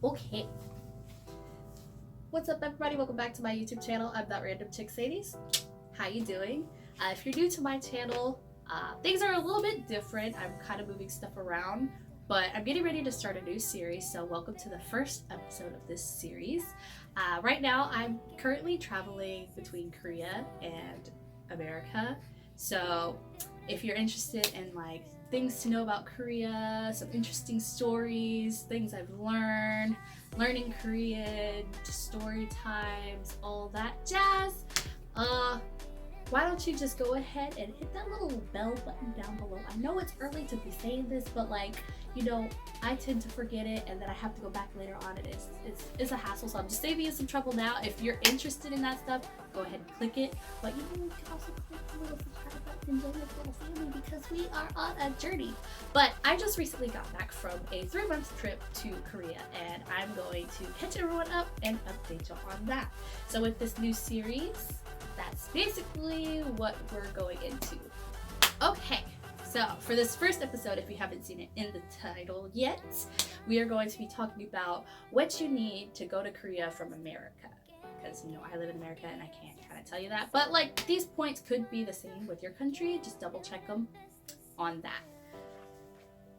Okay. What's up, everybody? Welcome back to my YouTube channel. I'm That Random Chick Sadies. How you doing? If you're new to my channel, things are a little bit different. I'm kind of moving stuff around, but I'm getting ready to start a new series, so welcome to the first episode of this series. Right now, I'm currently traveling between Korea and America, so if you're interested in like things to know about Korea, some interesting stories, things I've learned, learning Korean, story times, all that jazz, why don't you just go ahead and hit that little bell button down below. I know it's early to be saying this, but like, you know, I tend to forget it and then I have to go back later on and it's a hassle, so I'm just saving you some trouble now. If you're interested in that stuff, go ahead and click it. But you know, you can also click the little subscribe button and join this little family because we are on a journey. But I just recently got back from a 3-month trip to Korea and I'm going to catch everyone up and update you on that. So with this new series, that's basically what we're going into. Okay, so for this first episode, if you haven't seen it in the title yet, we are going to be talking about what you need to go to Korea from America. Because, you know, I live in America and I can't kind of tell you that. But, like, these points could be the same with your country. Just double check them on that.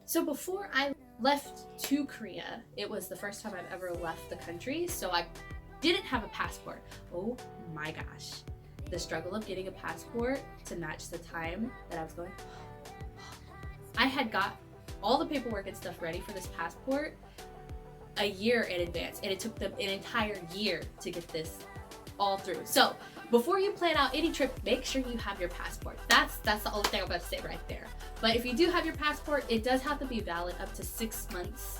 So before I left to Korea, it was the first time I've ever left the country. So I didn't have a passport. Oh my gosh. The struggle of getting a passport to match the time that I was going. I had got all the paperwork and stuff ready for this passport a year in advance, and it took them an entire year to get this all through. So before you plan out any trip, make sure you have your passport. That's the only thing I'm about to say right there. But if you do have your passport, it does have to be valid up to 6 months.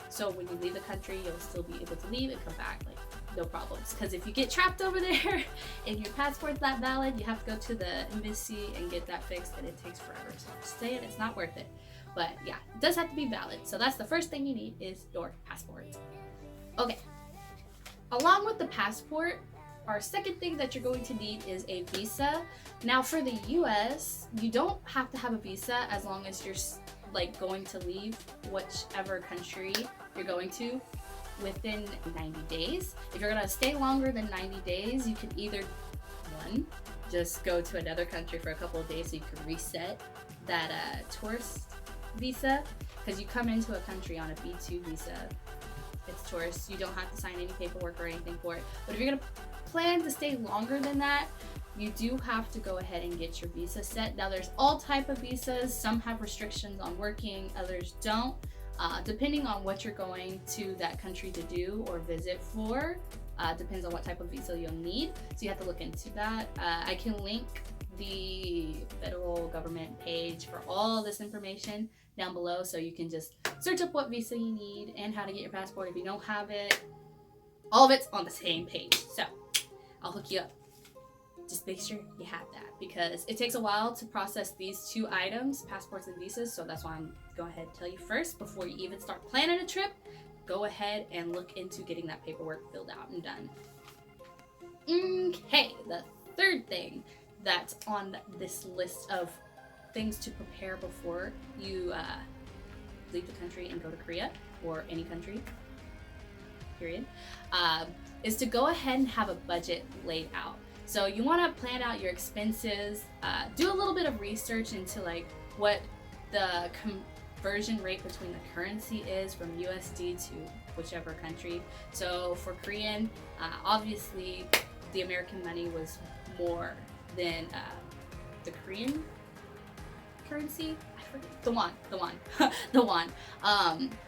So when you leave the country, you'll still be able to leave and come back, like, no problems. Because if you get trapped over there and your passport's not valid, you have to go to the embassy and get that fixed, and it takes forever. So I'm just saying, it's not worth it. But yeah, it does have to be valid. So that's the first thing you need is your passport. Okay. Along with the passport, our second thing that you're going to need is a visa. Now for the US, you don't have to have a visa as long as you're like going to leave whichever country you're going to within 90 days. If you're gonna stay longer than 90 days, you can either, one, just go to another country for a couple of days so you can reset that tourist visa, because you come into a country on a B2 visa, it's tourist, you don't have to sign any paperwork or anything for it. But if you're gonna plan to stay longer than that, you do have to go ahead and get your visa set. Now there's all type of visas, some have restrictions on working, others don't. Depending on what you're going to that country to do or visit for, depends on what type of visa you'll need. So you have to look into that. I can link the federal government page for all this information down below, so you can just search up what visa you need and how to get your passport if you don't have it. All of it's on the same page, so I'll hook you up. Just make sure you have that, because it takes a while to process these two items, passports and visas. So that's why I'm go ahead and tell you first, before you even start planning a trip, go ahead and look into getting that paperwork filled out and done. Okay, the third thing that's on this list of things to prepare before you leave the country and go to Korea, or any country, period, is to go ahead and have a budget laid out. So you want to plan out your expenses, do a little bit of research into like what the conversion rate between the currency is from USD to whichever country. So for Korean, obviously the American money was more than the Korean currency. I forget. The won. The won.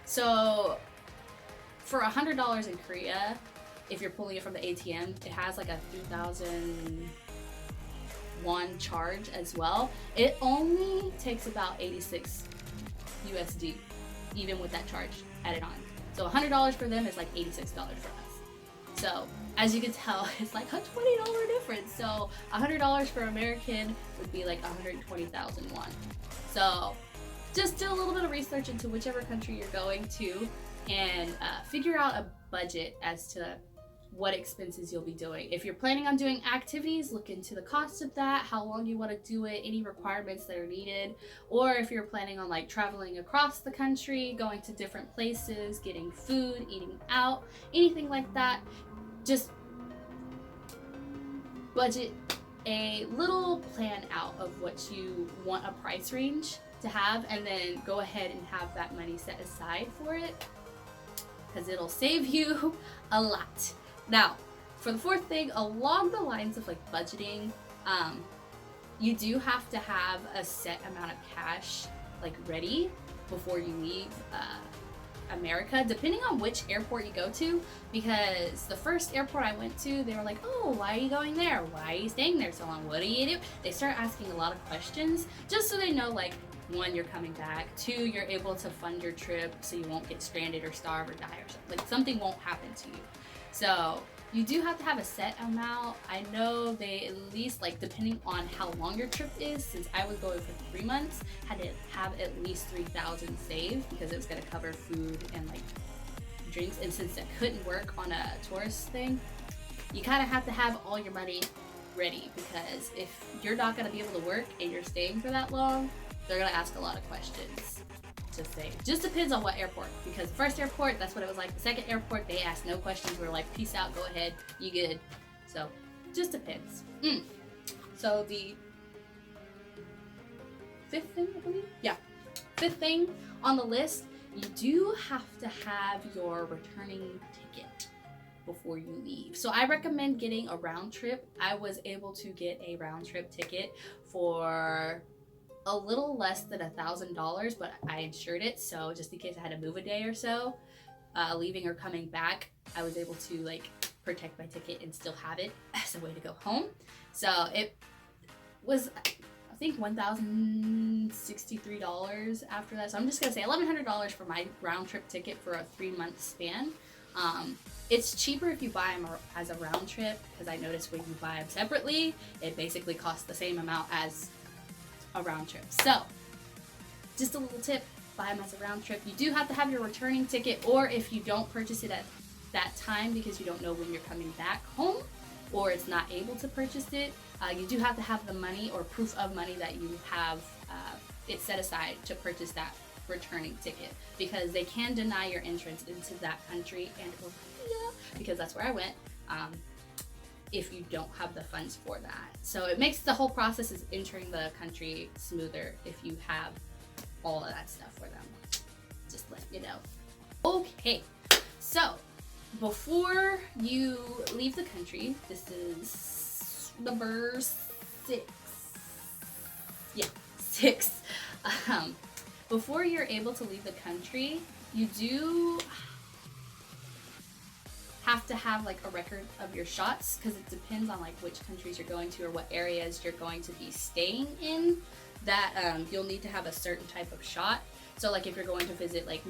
So for $100 in Korea, if you're pulling it from the ATM, it has like a 3,000 won charge as well. It only takes about 86 USD, even with that charge added on. So $100 for them is like $86 for us. So as you can tell, it's like a $20 difference. So $100 for American would be like 120,000 won. So just do a little bit of research into whichever country you're going to and figure out a budget as to what expenses you'll be doing. If you're planning on doing activities, look into the cost of that, how long you want to do it, any requirements that are needed. Or if you're planning on like traveling across the country, going to different places, getting food, eating out, anything like that, just budget a little plan out of what you want a price range to have, and then go ahead and have that money set aside for it, because it'll save you a lot. Now, for the fourth thing, along the lines of like budgeting, you do have to have a set amount of cash like ready before you leave America, depending on which airport you go to, because the first airport I went to, they were like, oh, why are you going there? Why are you staying there so long? What do you do? They start asking a lot of questions just so they know, like, one, you're coming back, two, you're able to fund your trip so you won't get stranded or starve or die or something. Like, something won't happen to you. So you do have to have a set amount. I know they at least, like, depending on how long your trip is, since I was going for 3 months, had to have at least $3,000 saved because it was going to cover food and like drinks. And since that couldn't work on a tourist thing, you kind of have to have all your money ready, because if you're not going to be able to work and you're staying for that long, they're going to ask a lot of questions. Just depends on what airport, because the first airport, that's what it was like. The second airport, they asked no questions. We were like, peace out, go ahead, you good. So just depends. So the fifth thing, I believe, fifth thing on the list, you do have to have your returning ticket before you leave. So I recommend getting a round trip. I was able to get a round trip ticket for a little less than $1,000, but I insured it, so just in case I had to move a day or so, leaving or coming back, I was able to like protect my ticket and still have it as a way to go home. So it was, I think, $1,063 after that. So I'm just gonna say $1,100 for my round trip ticket for a 3-month span. It's cheaper if you buy them as a round trip, because I noticed when you buy them separately, it basically costs the same amount as a round trip. So just a little tip, buy them as a round trip. You do have to have your returning ticket, or if you don't purchase it at that time because you don't know when you're coming back home, or it's not able to purchase it, you do have to have the money or proof of money that you have it set aside to purchase that returning ticket, because they can deny your entrance into that country and because that's where I went, if you don't have the funds for that. So it makes the whole process of entering the country smoother if you have all of that stuff for them. Just let you know. Okay, so before you leave the country, this is number 6. Yeah, 6. Before you're able to leave the country, you do have to have like a record of your shots, because it depends on like which countries you're going to or what areas you're going to be staying in, that you'll need to have a certain type of shot. So like if you're going to visit like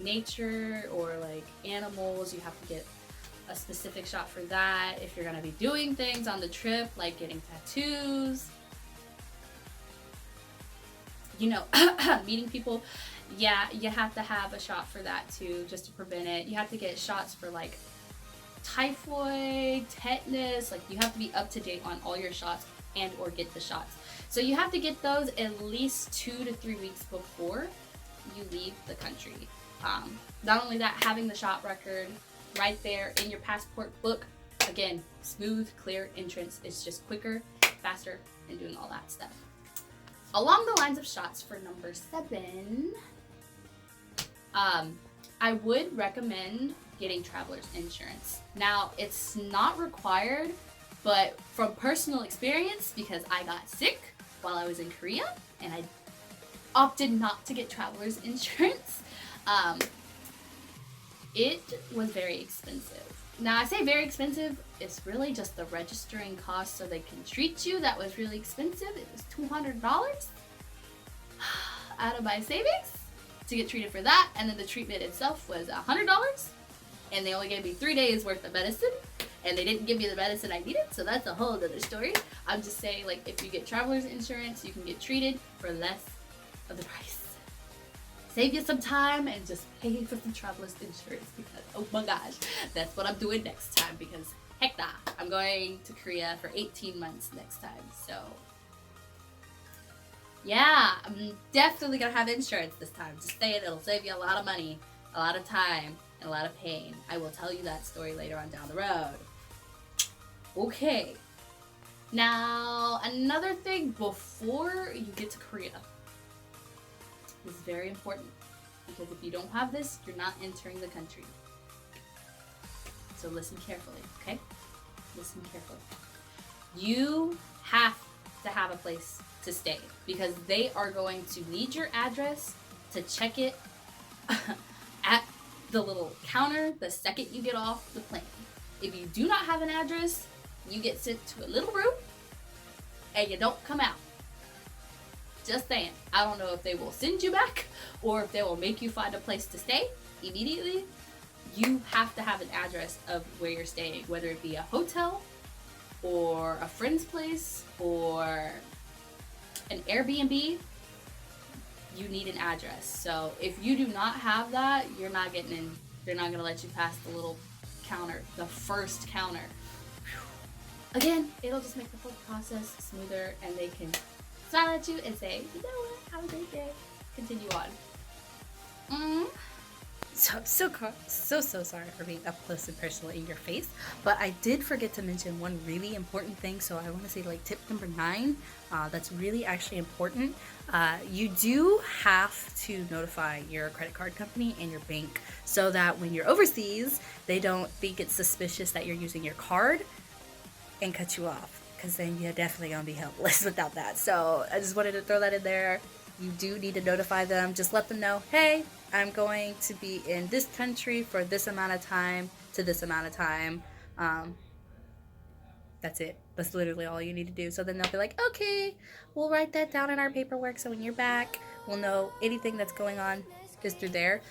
nature or like animals, you have to get a specific shot for that. If you're going to be doing things on the trip like getting tattoos, you know, meeting people, yeah, you have to have a shot for that too, just to prevent it. You have to get shots for like typhoid, tetanus, like you have to be up to date on all your shots and or get the shots. So you have to get those at least 2 to 3 weeks before you leave the country. Not only that, having the shot record right there in your passport book, again, smooth, clear entrance. It's just quicker, faster, and doing all that stuff. Along the lines of shots for number 7, I would recommend getting traveler's insurance. Now, it's not required, but from personal experience, because I got sick while I was in Korea and I opted not to get traveler's insurance, it was very expensive. Now, I say very expensive, it's really just the registering cost so they can treat you. That was really expensive. It was $200 out of my savings to get treated for that, and then the treatment itself was $100, and they only gave me 3 days worth of medicine, and they didn't give me the medicine I needed, so that's a whole other story. I'm just saying, like, if you get traveler's insurance, you can get treated for less of the price. save you some time and just pay for some traveler's insurance, because oh my gosh, that's what I'm doing next time, because heck nah, I'm going to Korea for 18 months next time. So yeah, I'm definitely gonna have insurance this time. Just saying, it'll save you a lot of money, a lot of time, and a lot of pain. I will tell you that story later on down the road. Okay, now another thing before you get to Korea is very important, because if you don't have this, you're not entering the country. So listen carefully, okay? Listen carefully. You have to have a place to stay, because they are going to need your address to check it at the little counter the second you get off the plane. If you do not have an address, you get sent to a little room and you don't come out. Just saying. I don't know if they will send you back or if they will make you find a place to stay immediately. You have to have an address of where you're staying, whether it be a hotel or a friend's place or an Airbnb. You need an address. So if you do not have that, you're not getting in. They're not gonna let you pass the little counter, the first counter. Again, it'll just make the whole process smoother, and they can smile at you and say, you know what, have a great day. Continue on. So I'm so sorry for being up close and personal in your face, but I did forget to mention one really important thing. So I want to say, like, tip number 9, that's really actually important. You do have to notify your credit card company and your bank, so that when you're overseas, they don't think it's suspicious that you're using your card and cut you off, because then you're definitely gonna be helpless without that. So I just wanted to throw that in there. You do need to notify them. Just let them know, hey, I'm going to be in this country for this amount of time to this amount of time. That's it. That's literally all you need to do. So then they'll be like, okay, we'll write that down in our paperwork, so when you're back, we'll know anything that's going on is through there.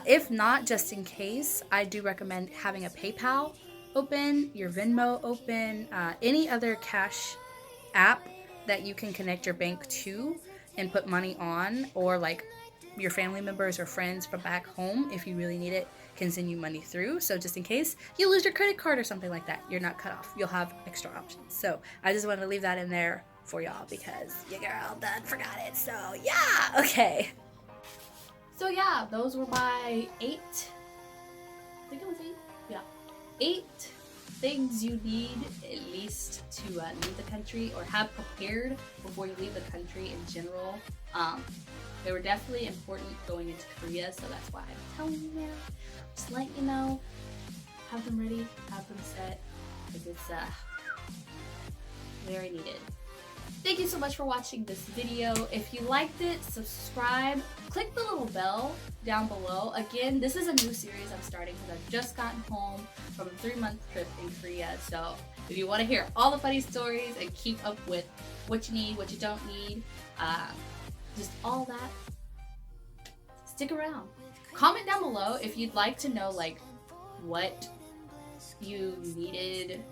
If not, just in case, I do recommend having a PayPal open, your Venmo open, any other cash app that you can connect your bank to and put money on, or like your family members or friends from back home, if you really need it, can send you money through. So just in case you lose your credit card or something like that, you're not cut off. You'll have extra options. So I just wanted to leave that in there for y'all, because your girl done forgot it. So yeah, okay. So yeah, those were my 8, I think it was 8, yeah, 8 things you need at least to leave the country, or have prepared before you leave the country in general. They were definitely important going into Korea, so that's why I'm telling you now. Just let you know, have them ready, have them set, because it's very needed. Thank you so much for watching this video. If you liked it, subscribe, click the little bell down below. Again, this is a new series I'm starting because I've just gotten home from a 3-month trip in Korea. So if you want to hear all the funny stories and keep up with what you need, what you don't need, just all that, stick around. Comment down below if you'd like to know like what you needed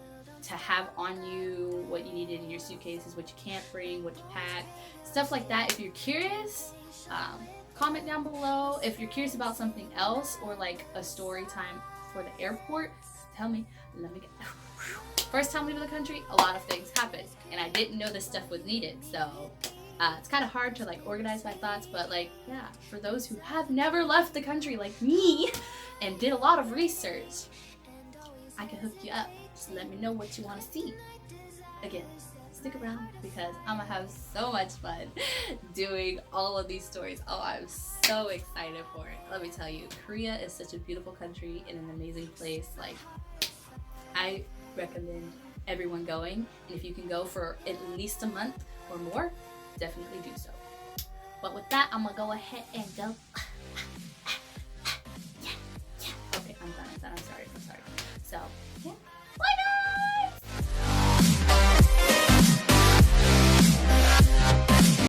to have on you, what you needed in your suitcases, what you can't bring, what you pack, stuff like that. If you're curious, comment down below. If you're curious about something else, or like a story time for the airport, tell me. Let me get first time leaving the country, a lot of things happened, and I didn't know this stuff was needed, so it's kind of hard to like organize my thoughts. But like, yeah, for those who have never left the country like me and did a lot of research, I can hook you up. Just let me know what you want to see. Again, stick around, because I'm gonna have so much fun doing all of these stories. Oh, I'm so excited for it. Let me tell you, Korea is such a beautiful country and an amazing place. Like, I recommend everyone going, and if you can go for at least a month or more, definitely do so. But with that, I'm gonna go ahead and go. Okay, I'm done. I'm sorry. So